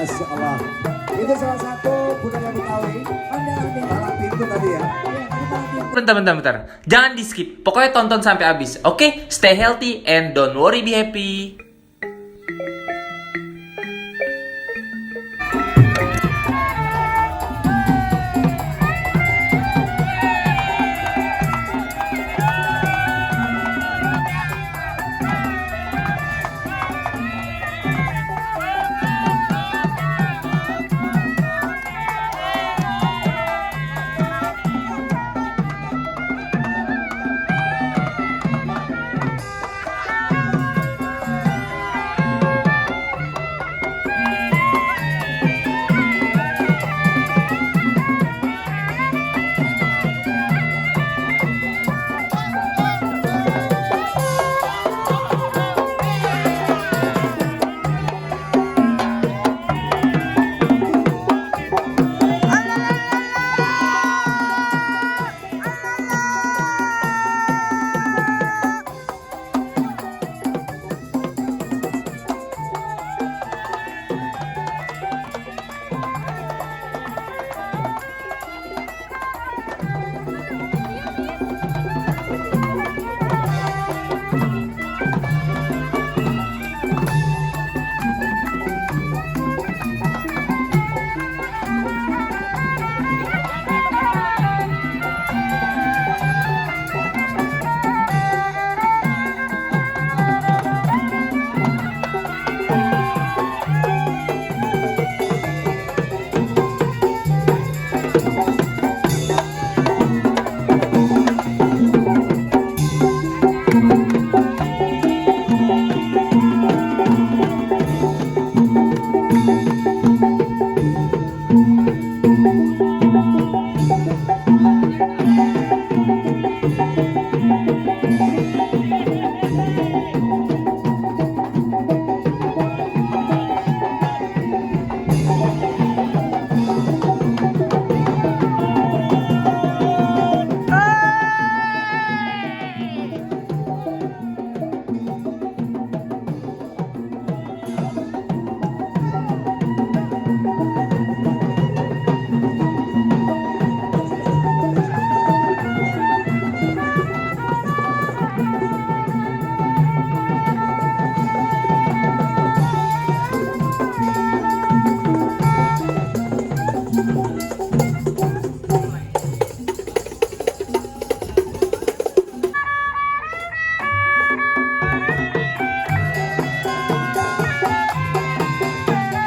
Masya Allah. Itu salah satu budaya Betawi. Palang pintu tadi ya. Bentar. Jangan di skip. Pokoknya tonton sampai habis. Oke? Stay healthy and don't worry, be happy.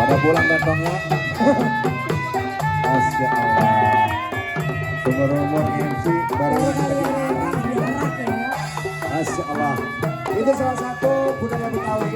Pada pulang gantongnya. Masya Allah. Umur MC baru ini. Masya Allah. Itu salah satu budaya Betawi.